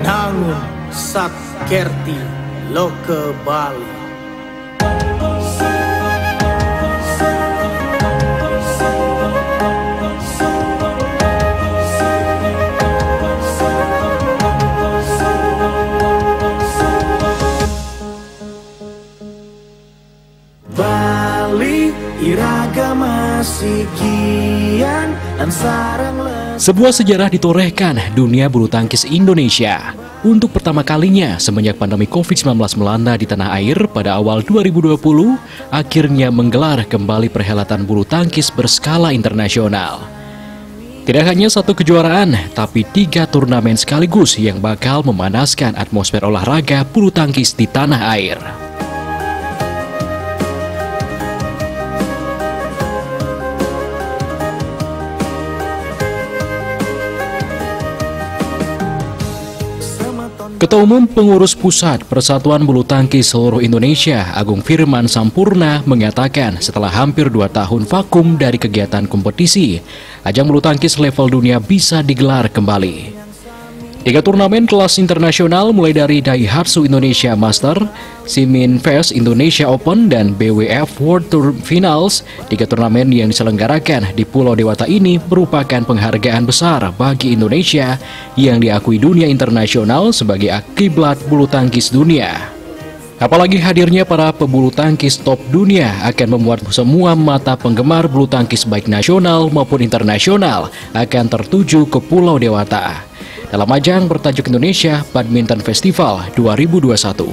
Nangun Satkerti Loke Bali. Bali iragama sikian dan sarang. Sebuah sejarah ditorehkan dunia bulu tangkis Indonesia. Untuk pertama kalinya semenjak pandemi COVID-19 melanda di tanah air pada awal 2020, akhirnya menggelar kembali perhelatan bulu tangkis berskala internasional. Tidak hanya satu kejuaraan, tapi 3 turnamen sekaligus yang bakal memanaskan atmosfer olahraga bulu tangkis di tanah air. Ketua Umum Pengurus Pusat Persatuan Bulu Tangkis Seluruh Indonesia, Agung Firman Sampurna, mengatakan setelah hampir 2 tahun vakum dari kegiatan kompetisi, ajang bulu tangkis level dunia bisa digelar kembali. 3 turnamen kelas internasional mulai dari Daihatsu Indonesia Master, Simin Fest Indonesia Open, dan BWF World Tour Finals. 3 turnamen yang diselenggarakan di Pulau Dewata ini merupakan penghargaan besar bagi Indonesia yang diakui dunia internasional sebagai kiblat bulu tangkis dunia. Apalagi hadirnya para pebulu tangkis top dunia akan membuat semua mata penggemar bulu tangkis baik nasional maupun internasional akan tertuju ke Pulau Dewata dalam ajang bertajuk Indonesia Badminton Festival 2021.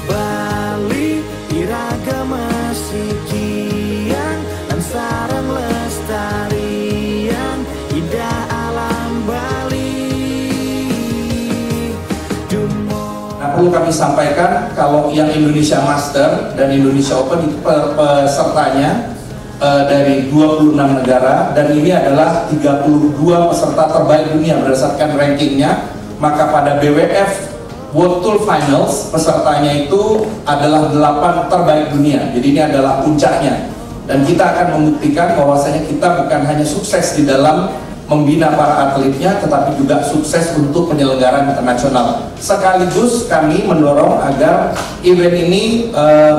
Bali iragama sikian dan sarang lestarian indah alam Bali. Nah, perlu kami sampaikan kalau yang Indonesia Master dan Indonesia Open itu pesertanya dari 26 negara, dan ini adalah 32 peserta terbaik dunia berdasarkan rankingnya. Maka pada BWF World Tour Finals pesertanya itu adalah 8 terbaik dunia. Jadi ini adalah puncaknya, dan kita akan membuktikan bahwasanya kita bukan hanya sukses di dalam membina para atletnya, tetapi juga sukses untuk penyelenggaraan internasional. Sekaligus kami mendorong agar event ini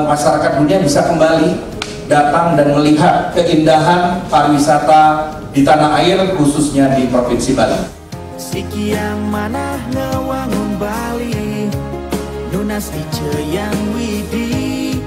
masyarakat dunia bisa kembali datang dan melihat keindahan pariwisata di tanah air, khususnya di Provinsi Bali. Sikiang manah ngawangun Bali, nunas di Ceyang Widi.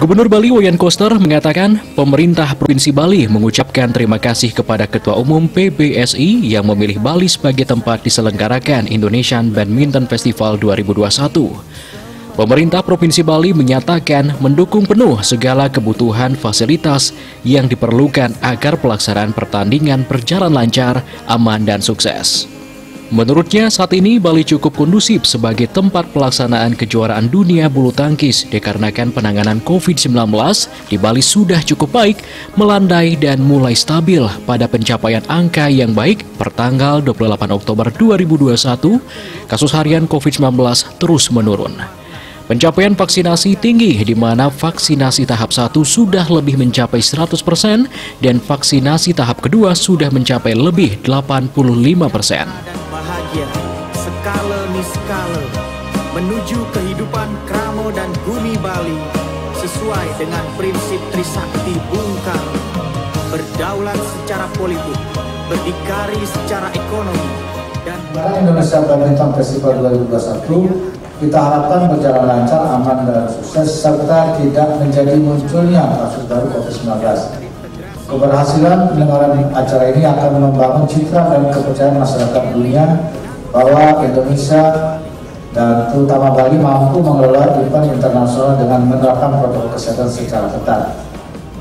Gubernur Bali Wayan Koster mengatakan pemerintah Provinsi Bali mengucapkan terima kasih kepada Ketua Umum PBSI yang memilih Bali sebagai tempat diselenggarakan Indonesian Badminton Festival 2021. Pemerintah Provinsi Bali menyatakan mendukung penuh segala kebutuhan fasilitas yang diperlukan agar pelaksanaan pertandingan berjalan lancar, aman, dan sukses. Menurutnya, saat ini Bali cukup kondusif sebagai tempat pelaksanaan kejuaraan dunia bulu tangkis dikarenakan penanganan COVID-19 di Bali sudah cukup baik, melandai, dan mulai stabil pada pencapaian angka yang baik. Pertanggal 28 Oktober 2021, kasus harian COVID-19 terus menurun. Pencapaian vaksinasi tinggi di mana vaksinasi tahap 1 sudah lebih mencapai 100% dan vaksinasi tahap kedua sudah mencapai lebih 85%. Dan bahagia skala niskala menuju kehidupan Kramo dan Gumi Bali sesuai dengan prinsip Trisakti Bung Karno, berdaulat secara politik, berdikari secara ekonomi, dan Indonesia Badminton Festival 2021 kita harapkan berjalan lancar, aman, dan sukses, serta tidak menjadi munculnya kasus baru COVID-19. Keberhasilan penyelenggaraan acara ini akan membangun citra dan kepercayaan masyarakat dunia bahwa Indonesia dan terutama Bali mampu mengelola event internasional dengan menerapkan protokol kesehatan secara ketat.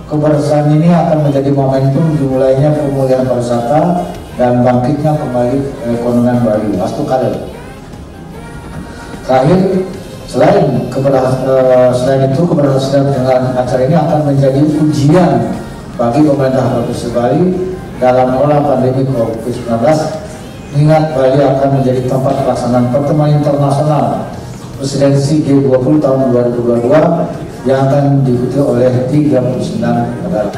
Keberhasilan ini akan menjadi momentum dimulainya pemulihan pariwisata dan bangkitnya kembali perekonomian Bali. Wastu kader. Terakhir, selain itu keberhasilan dengan acara ini akan menjadi ujian bagi pemerintah Provinsi Bali dalam mengelola pandemi COVID-19. Ingat, Bali akan menjadi tempat pelaksanaan pertemuan internasional presidensi G20 tahun 2022 yang akan diikuti oleh 39 negara.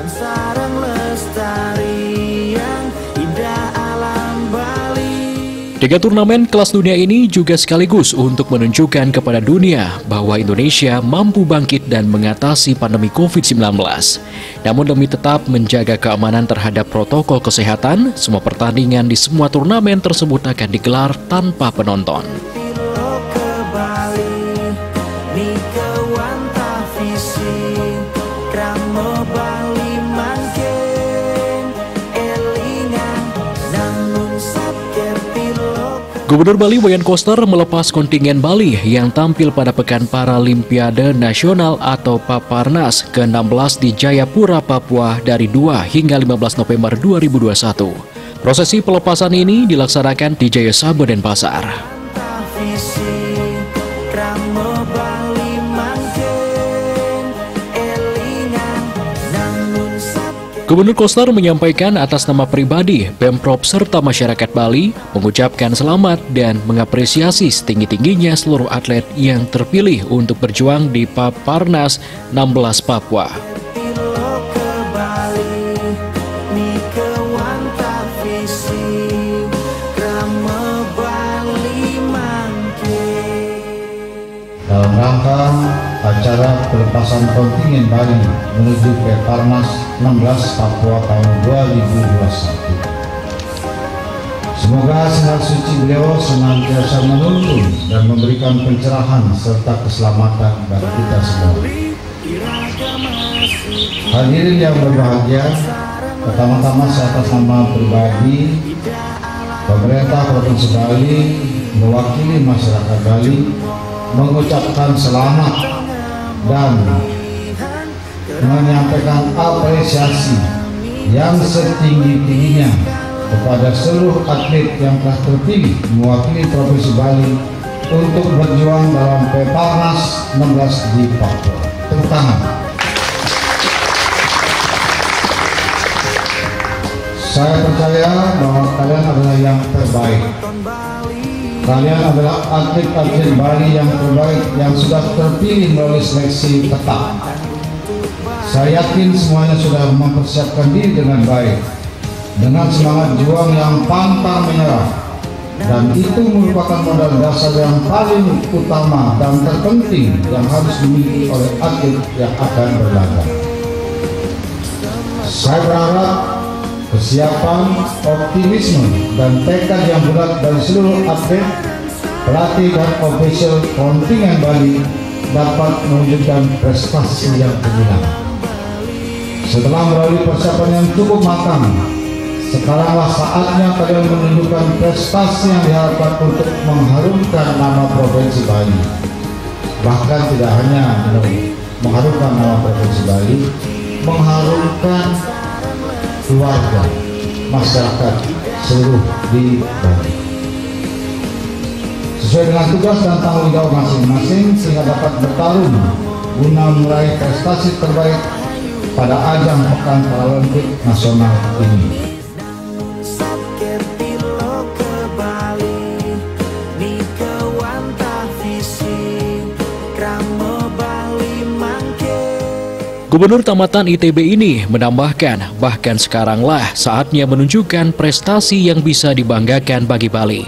3 turnamen kelas dunia ini juga sekaligus untuk menunjukkan kepada dunia bahwa Indonesia mampu bangkit dan mengatasi pandemi COVID-19. Namun demi tetap menjaga keamanan terhadap protokol kesehatan, semua pertandingan di semua turnamen tersebut akan digelar tanpa penonton. Gubernur Bali Wayan Koster melepas kontingen Bali yang tampil pada Pekan Paralimpiade Nasional atau Paparnas ke-16 di Jayapura, Papua dari 2 hingga 15 November 2021. Prosesi pelepasan ini dilaksanakan di Jayasaba Denpasar. Gubernur Koster menyampaikan atas nama pribadi, Pemprov serta masyarakat Bali mengucapkan selamat dan mengapresiasi setinggi-tingginya seluruh atlet yang terpilih untuk berjuang di Paparnas 16 Papua. Dalam rangka acara pelepasan kontingen Bali menuju Paparnas 16 Papua tahun 2021. Semoga sinar suci beliau senantiasa menuntun dan memberikan pencerahan serta keselamatan bagi kita semua. Hadirin yang berbahagia, pertama-tama saya atas nama pribadi pemerintah Provinsi Bali mewakili masyarakat Bali mengucapkan selamat dan menyampaikan apresiasi yang setinggi-tingginya kepada seluruh atlet yang telah terpilih mewakili Provinsi Bali untuk berjuang dalam Paparnas 16 di Papua. Tepuk tangan. Saya percaya bahwa kalian adalah yang terbaik. Kalian adalah atlet-atlet Bali yang terbaik yang sudah terpilih melalui seleksi ketat. Saya yakin semuanya sudah mempersiapkan diri dengan baik, dengan semangat juang yang pantang menyerah, dan itu merupakan modal dasar yang paling utama dan terpenting yang harus dimiliki oleh atlet yang akan berlaga. Saya berharap kesiapan, optimisme, dan tekad yang bulat dari seluruh atlet, pelatih, dan ofisial kontingen Bali dapat mewujudkan prestasi yang gemilang. Setelah melalui persiapan yang cukup matang, sekaranglah saatnya kalian menunjukkan prestasi yang diharapkan untuk mengharumkan nama Provinsi Bali. Bahkan tidak hanya mengharumkan nama Provinsi Bali, mengharumkan keluarga, masyarakat seluruh di Bali. Sesuai dengan tugas dan tanggung jawab masing-masing sehingga dapat bertarung guna meraih prestasi terbaik pada ajang Pekan Paralimpik Nasional ini. Gubernur Tamatan ITB ini menambahkan, bahkan sekaranglah saatnya menunjukkan prestasi yang bisa dibanggakan bagi Bali.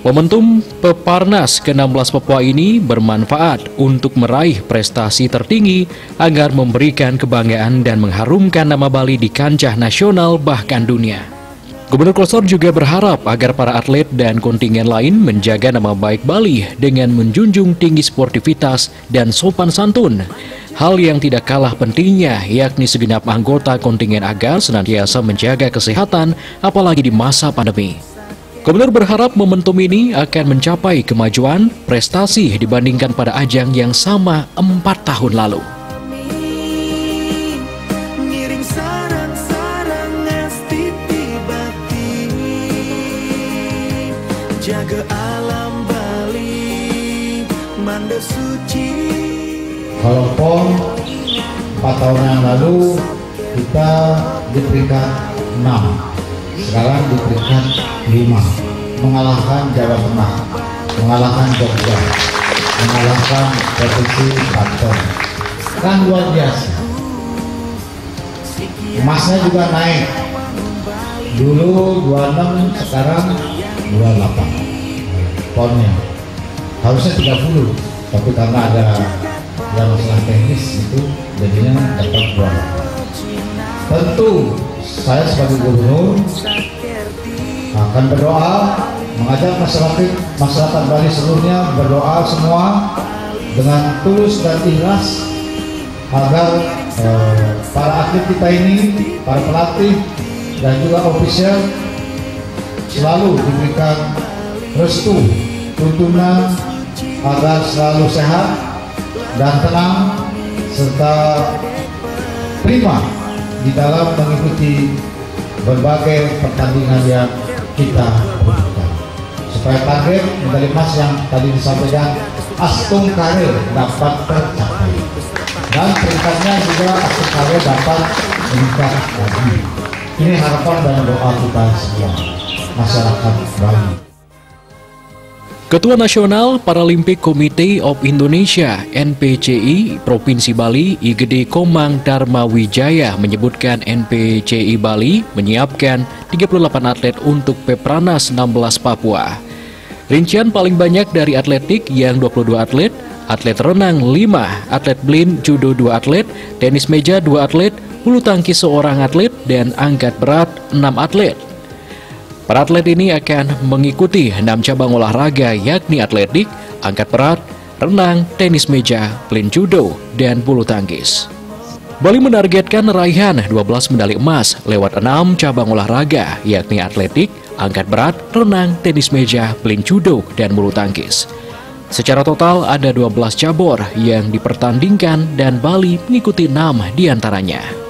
Momentum Paparnas ke-16 Papua ini bermanfaat untuk meraih prestasi tertinggi agar memberikan kebanggaan dan mengharumkan nama Bali di kancah nasional bahkan dunia. Gubernur Koster juga berharap agar para atlet dan kontingen lain menjaga nama baik Bali dengan menjunjung tinggi sportivitas dan sopan santun. Hal yang tidak kalah pentingnya yakni segenap anggota kontingen agar senantiasa menjaga kesehatan apalagi di masa pandemi. Gubernur berharap momentum ini akan mencapai kemajuan prestasi dibandingkan pada ajang yang sama 4 tahun lalu. Jaga alam Bali, manda suci. Kalau PON 4 tahun yang lalu kita di peringkat 6, sekarang di peringkat 5, mengalahkan Jawa Tengah, mengalahkan Jogja, mengalahkan Provinsi Banten. Kan luar biasa. Emasnya juga naik. Dulu 26, sekarang 28. ponnya. Harusnya 30, tapi karena ada masalah teknis itu jadinya dapat 28. Tentu saya sebagai gubernur akan berdoa, mengajak masyarakat Bali seluruhnya berdoa semua dengan tulus dan ikhlas agar para atlet kita ini, para pelatih dan juga ofisial selalu diberikan restu, tuntunan agar selalu sehat dan tenang serta prima di dalam mengikuti berbagai pertandingan yang kita butuhkan, supaya target medali emas yang tadi disampaikan Astung Karir dapat tercapai dan peringkatnya juga Astung Karir dapat meningkat lagi. Ini harapan dan doa kita semua masyarakat Bali. Ketua Nasional Paralimpik Komite of Indonesia (NPCI) Provinsi Bali, Igede Komang Dharma Wijaya menyebutkan NPCI Bali menyiapkan 38 atlet untuk Pepranas 16 Papua. Rincian paling banyak dari atletik yang 22 atlet, atlet renang 5, atlet blind judo 2 atlet, tenis meja 2 atlet, bulu tangkis 1 atlet, dan angkat berat 6 atlet. Para atlet ini akan mengikuti 6 cabang olahraga yakni atletik, angkat berat, renang, tenis meja, blind judo, dan bulu tangkis. Bali menargetkan raihan 12 medali emas lewat 6 cabang olahraga yakni atletik, angkat berat, renang, tenis meja, blind judo, dan bulu tangkis. Secara total ada 12 cabur yang dipertandingkan dan Bali mengikuti 6 diantaranya.